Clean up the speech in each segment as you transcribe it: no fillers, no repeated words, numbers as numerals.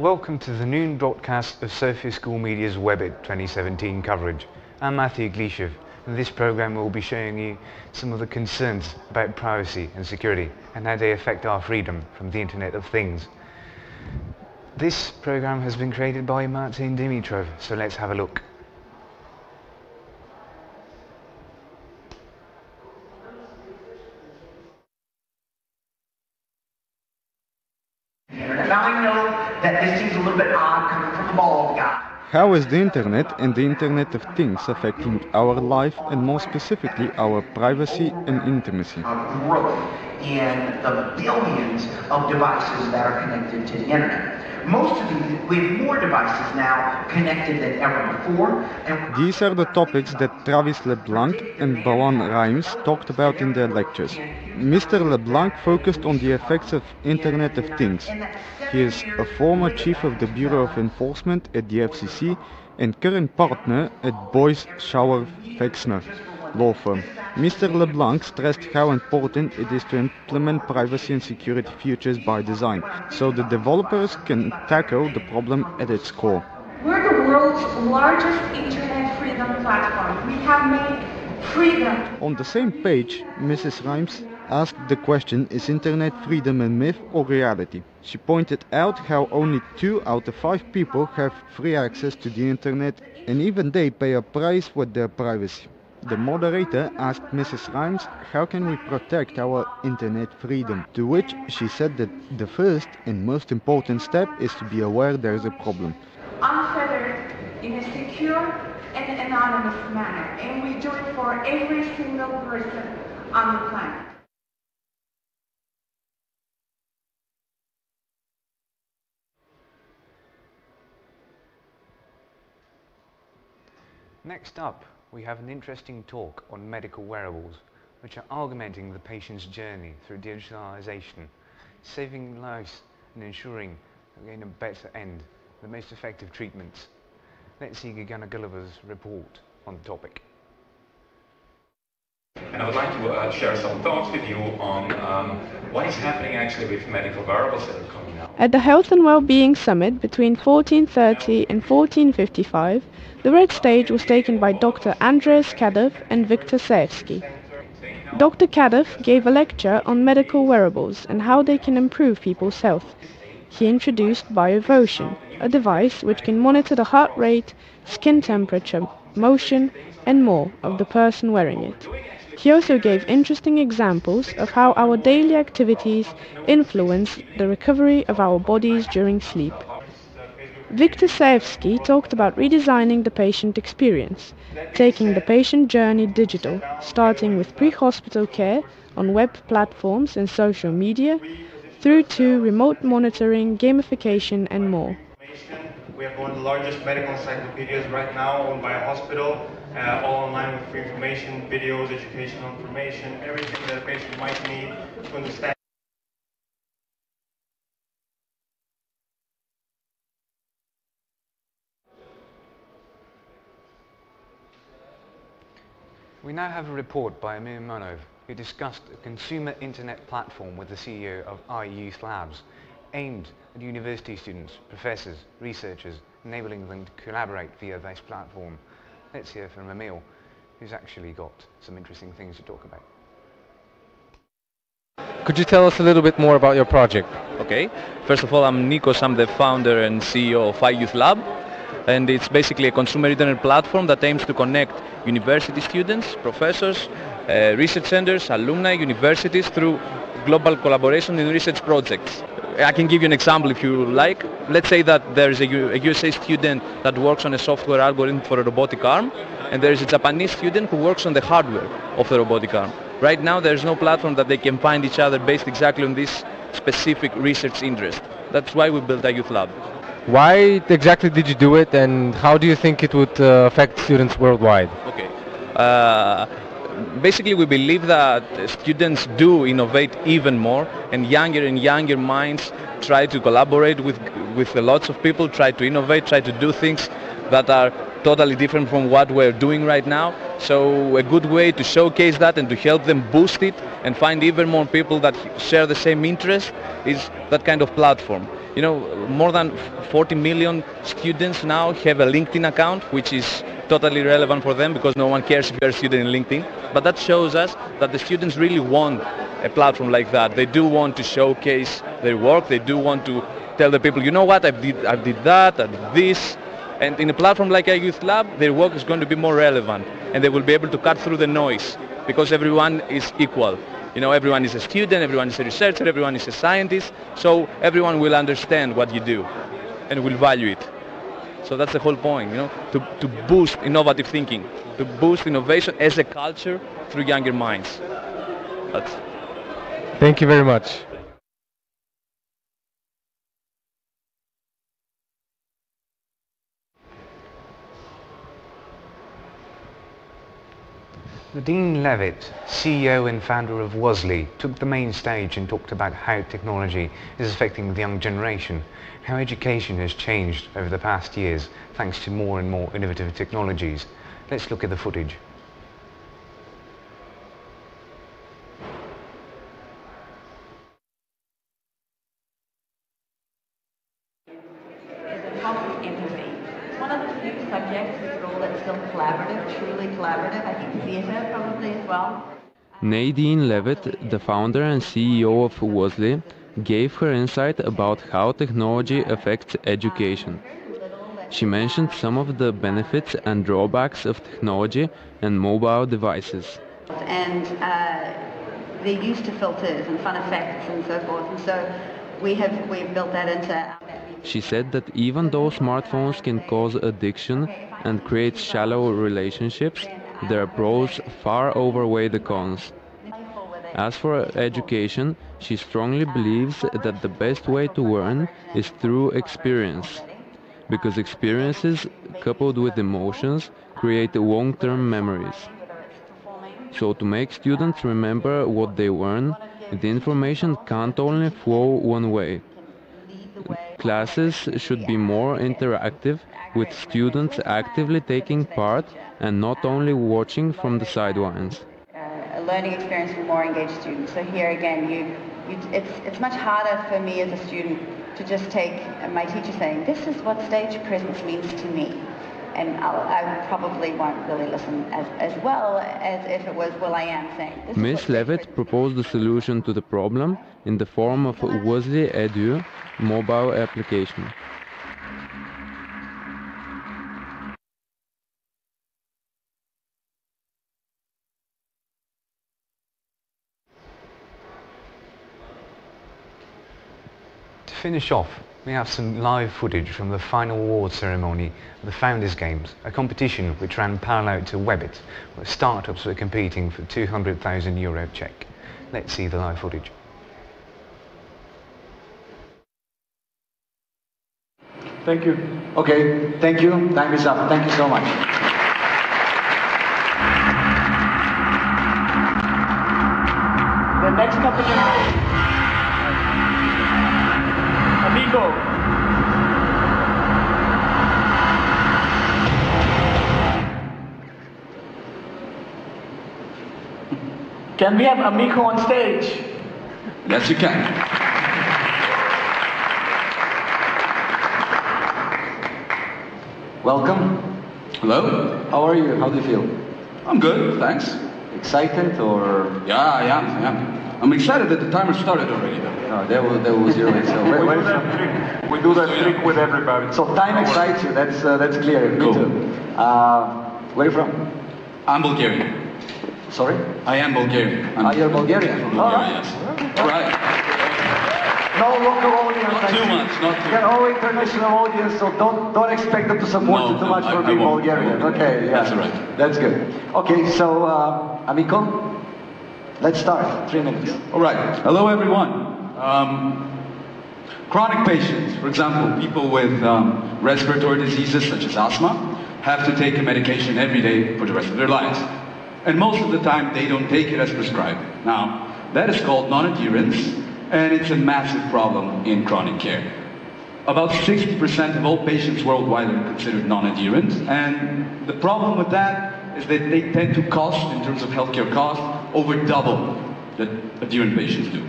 Welcome to the noon broadcast of Sofia School Media's Webit 2017 coverage. I'm Matthew Glishev. In this program we'll be showing you some of the concerns about privacy and security and how they affect our freedom from the Internet of Things. This program has been created by Martin Dimitrov, so let's have a look. Now I know that this seems a little bit odd coming from a bald guy. How is the Internet and the Internet of Things affecting our life and more specifically our privacy and intimacy? Growth in the billions of devices that are connected to the Internet. Most of these, we have more devices now connected than ever before. These are the topics that Travis LeBlanc and Bawan Rimes talked about in their lectures. Mr. LeBlanc focused on the effects of Internet of Things. He is a former chief of the Bureau of Enforcement at the FCC and current partner at Boyce Schauer Fexner law firm. Mr. LeBlanc stressed how important it is to implement privacy and security features by design, so the developers can tackle the problem at its core. We're the world's largest internet freedom platform. We have made freedom. On the same page, Mrs. Rimes asked the question, is internet freedom a myth or reality? She pointed out how only 2 out of 5 people have free access to the internet, and even they pay a price for their privacy. The moderator asked Mrs. Rimes, how can we protect our internet freedom? To which she said that the first and most important step is to be aware there is a problem. Unfettered, in a secure and anonymous manner, and we do it for every single person on the planet. Next up, we have an interesting talk on medical wearables, which are augmenting the patient's journey through digitalization, saving lives and ensuring that we get a better end, the most effective treatments. Let's see Gagana Gulliver's report on the topic. And I would like to share some thoughts with you on what is happening actually with medical wearables that are coming out. At the Health and Wellbeing Summit between 1430 and 1455, the red stage was taken by Dr. Andreas Kadov and Viktor Saevsky. Dr. Kadov gave a lecture on medical wearables and how they can improve people's health. He introduced BioVotion, a device which can monitor the heart rate, skin temperature, motion, and more of the person wearing it. He also gave interesting examples of how our daily activities influence the recovery of our bodies during sleep. Viktor Saevsky talked about redesigning the patient experience, taking the patient journey digital, starting with pre-hospital care on web platforms and social media, through to remote monitoring, gamification and more. We have one of the largest medical encyclopedias right now owned by a hospital, all online with free information, videos, educational information, everything that a patient might need to understand. We now have a report by Amir Manov, who discussed a consumer internet platform with the CEO of iYouth Labs, aimed at university students, professors, researchers, enabling them to collaborate via this platform. Let's hear from Emil, who's actually got some interesting things to talk about. Could you tell us a little bit more about your project? Okay, first of all, I'm Nikos, I'm the founder and CEO of iYouth Lab, and it's basically a consumer internet platform that aims to connect university students, professors, research centers, alumni, universities through global collaboration in research projects. I can give you an example if you like. Let's say that there is a USA student that works on a software algorithm for a robotic arm, and there is a Japanese student who works on the hardware of the robotic arm. Right now there is no platform that they can find each other based exactly on this specific research interest. That's why we built iYouth Lab. Why exactly did you do it, and how do you think it would affect students worldwide? Okay. Basically, we believe that students do innovate even more, and younger minds try to collaborate with lots of people, try to innovate, try to do things that are totally different from what we're doing right now. So a good way to showcase that and to help them boost it and find even more people that share the same interest is that kind of platform. You know, more than 40 million students now have a LinkedIn account, which is totally relevant for them because no one cares if you're a student in LinkedIn. But that shows us that the students really want a platform like that. They do want to showcase their work. They do want to tell the people, you know what, I did that, I did this. And in a platform like a youth lab, their work is going to be more relevant, and they will be able to cut through the noise because everyone is equal. You know, everyone is a student, everyone is a researcher, everyone is a scientist, so everyone will understand what you do and will value it. So that's the whole point, you know, to boost innovative thinking, to boost innovation as a culture through younger minds. Thank you very much. Nadine Levitt, CEO and founder of Wosley, took the main stage and talked about how technology is affecting the young generation, how education has changed over the past years thanks to more and more innovative technologies. Let's look at the footage. One of the few subjects is role that's still collaborative, truly collaborative. I think theatre probably as well. Nadine Levitt, the founder and CEO of Wosley, gave her insight about how technology affects education. She mentioned some of the benefits and drawbacks of technology and mobile devices. And they're used to filters and fun effects and so forth, and so we've built that into our... She said that even though smartphones can cause addiction and create shallow relationships, their pros far outweigh the cons. As for education, she strongly believes that the best way to learn is through experience, because experiences coupled with emotions create long-term memories. So to make students remember what they learn, the information can't only flow one way. Classes should be more interactive, with students actively taking part and not only watching from the sidelines. A learning experience for more engaged students. So here again, it's much harder for me as a student to just take my teacher saying, this is what stage presence means to me. And I probably won't really listen as well as if it was will.i.am saying. Ms. Levitt proposed a solution to the problem in the form of Wosley Edu mobile application. To finish off, we have some live footage from the final award ceremony of the Founders Games, a competition which ran parallel to Webit, where startups were competing for €200,000 check. Let's see the live footage. Thank you. Okay, thank you. Time is up. Thank you so much. The next company, Amigo. Can we have Amigo on stage? Yes, you can. Welcome. Hello. How are you? How do you feel? I'm good, thanks. Excited or? Yeah, I am. I'm excited that the timer started already. No, that was early. So we do that trick with everybody. So time excites you. That's clear. Cool. Me too. Where are you from? I'm Bulgarian. Sorry? I am Bulgarian. You're Bulgarian. From Bulgaria, yes. All right. No local audience. Not too much. Not too much. You're all international audience, so don't expect them to support you too much for being Bulgarian. Okay, yeah. That's all right. That's good. Okay, so Amico, let's start. 3 minutes. All right. Hello, everyone. Chronic patients, for example, people with respiratory diseases such as asthma, have to take a medication every day for the rest of their lives. And most of the time, they don't take it as prescribed. Now, that is called non-adherence, and it's a massive problem in chronic care. About 60% of all patients worldwide are considered non-adherent, and the problem with that is that they tend to cost, in terms of healthcare costs, over double that adherent patients do.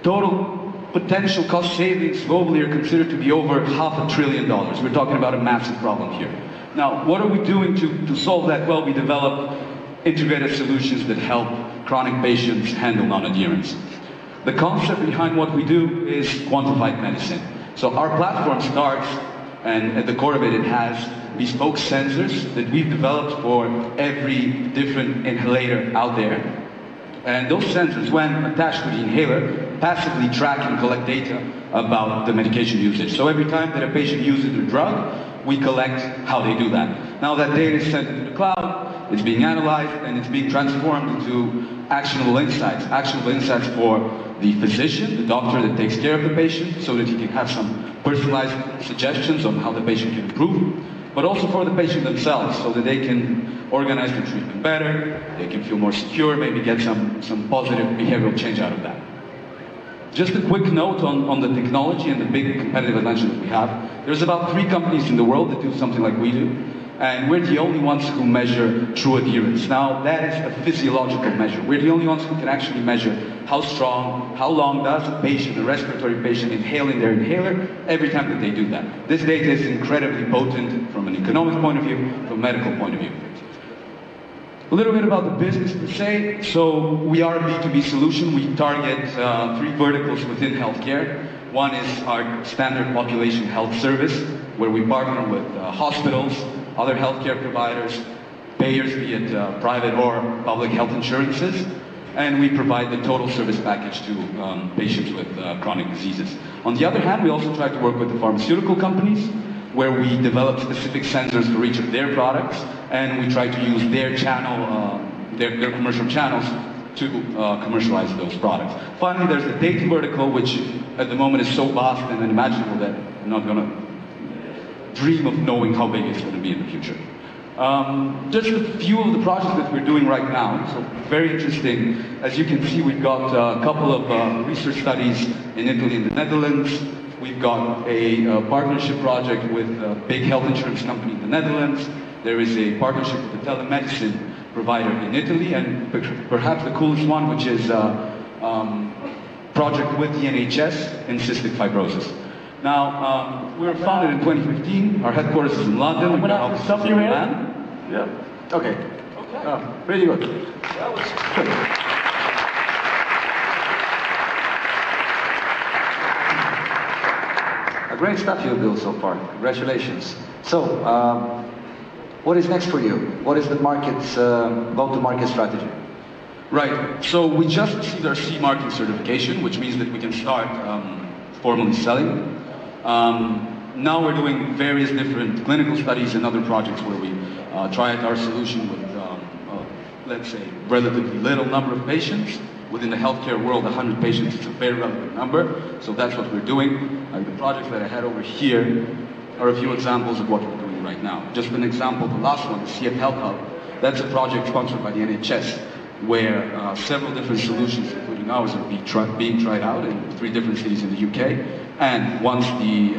Total potential cost savings globally are considered to be over $500 billion. We're talking about a massive problem here. Now, what are we doing to solve that? Well, we develop integrated solutions that help chronic patients handle non-adherence. The concept behind what we do is quantified medicine. So our platform starts, and at the core of it, it has bespoke sensors that we've developed for every different inhaler out there. And those sensors, when attached to the inhaler, passively track and collect data about the medication usage. So every time that a patient uses their drug, we collect how they do that. Now that data is sent to the cloud, it's being analyzed, and it's being transformed into actionable insights for the physician, the doctor that takes care of the patient, so that he can have some personalized suggestions on how the patient can improve, but also for the patient themselves, so that they can organize the treatment better, they can feel more secure, maybe get some positive behavioral change out of that. Just a quick note on the technology and the big competitive advantage that we have. There's about 3 companies in the world that do something like we do, and we're the only ones who measure true adherence. Now, that is a physiological measure. We're the only ones who can actually measure how strong, how long does a patient, a respiratory patient, inhale in their inhaler every time that they do that. This data is incredibly potent from an economic point of view, from a medical point of view. A little bit about the business per se. So we are a B2B solution. We target 3 verticals within healthcare. One is our standard population health service, where we partner with hospitals, other healthcare providers, payers, be it private or public health insurances, and we provide the total service package to patients with chronic diseases. On the other hand, we also try to work with the pharmaceutical companies, where we develop specific sensors for each of their products, and we try to use their channel, their commercial channels to commercialize those products. Finally, there's the data vertical, which at the moment is so vast and unimaginable that I'm not going to dream of knowing how big it's going to be in the future. Just a few of the projects that we're doing right now. So very interesting. As you can see, we've got a couple of research studies in Italy and the Netherlands. We've got a partnership project with a big health insurance company in the Netherlands. There is a partnership with a telemedicine provider in Italy, and perhaps the coolest one, which is a project with the NHS in cystic fibrosis. Now, we were founded in 2015. Our headquarters is in London. We've got offices in Milan. Yeah. Okay. Pretty good. That was good. Great stuff you've built so far. Congratulations. So, what is next for you? What is the market's go-to-market strategy? Right. So we just received our CE marking certification, which means that we can start formally selling. Now we're doing various different clinical studies and other projects where we try out our solution with, let's say, relatively little number of patients. Within the healthcare world, 100 patients is a very relevant number, so that's what we're doing. The projects that I had over here are a few examples of what we're doing right now. Just an example, the last one, the CF Health Hub, that's a project sponsored by the NHS, where several different solutions, including ours, are being tried out in 3 different cities in the UK. And once the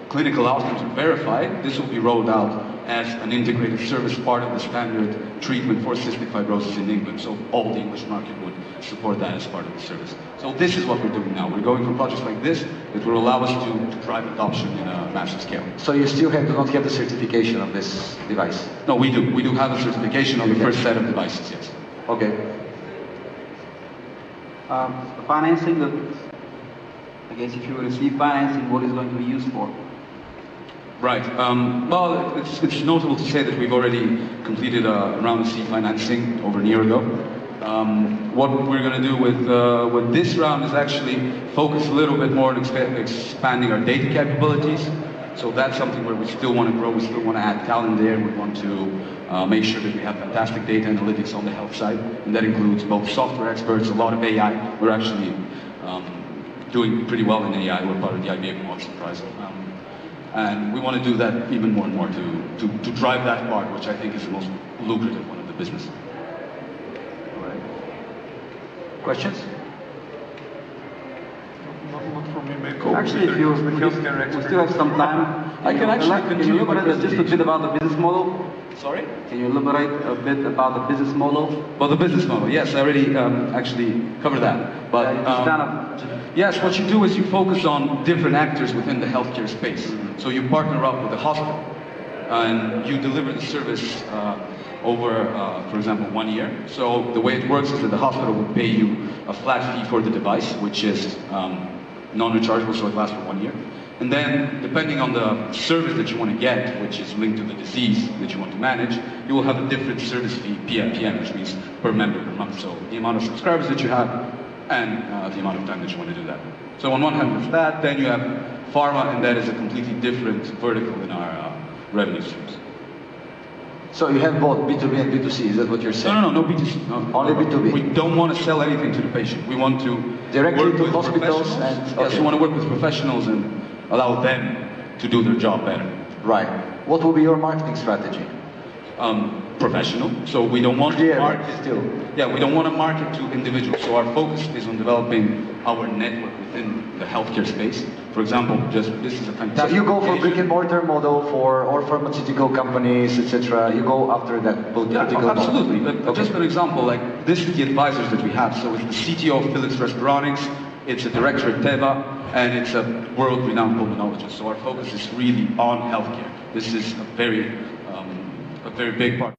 clinical outcomes are verified, this will be rolled out as an integrated service, part of the standard treatment for cystic fibrosis in England. So all the English market would support that as part of the service. So this is what we're doing now. We're going for projects like this that will allow us to drive adoption in a massive scale. So you still do not have the certification of this device? No, we do. We do have a certification on the first set of devices, yes. Okay. Financing, I guess if you receive financing, what is it going to be used for? Right. Well, it's notable to say that we've already completed a round of seed financing over a year ago. What we're going to do with this round is actually focus a little bit more on expanding our data capabilities. So that's something where we still want to grow, we still want to add talent there, we want to make sure that we have fantastic data analytics on the health side, and that includes both software experts, a lot of AI. We're actually doing pretty well in AI. We're part of the IBM Watson Prize. And we want to do that even more and more to drive that part, which I think is the most lucrative one of the business. All right. Questions? Not from me, maybe. Actually, if you still have some time, I can actually continue, just a bit about the business model. Sorry? Can you elaborate a bit about the business model? Well, the business model, yes, I already actually covered that. But yes, what you do is you focus on different actors within the healthcare space. So you partner up with the hospital, and you deliver the service over, for example, 1 year. So the way it works is that the hospital will pay you a flat fee for the device, which is non-rechargeable, so it lasts for 1 year. And then, depending on the service that you want to get, which is linked to the disease that you want to manage, you will have a different service fee, PMPM, which means per member per month. So the amount of subscribers that you have and the amount of time that you want to do that. So on one hand, with that, then you have pharma, and that is a completely different vertical in our revenue streams. So you have both B2B and B2C, is that what you're saying? No, B2C. No. Only B2B? We don't want to sell anything to the patient. We want to directly work to with hospitals and... Okay. Yes, we want to work with professionals and allow them to do their job better. Right. What will be your marketing strategy? Professional. So we don't want to market still. Yeah, we don't want to market to individuals. So our focus is on developing our network within the healthcare space. For example, this is a fantastic. So you go for brick and mortar model or pharmaceutical companies, etc. You go after that particular absolutely. model. But just for example, like this is the advisors that we have. So it's the CTO of Philips Respironics, it's a director at Teva, and it's a world-renowned pulmonologist. So our focus is really on healthcare. This is a very big part.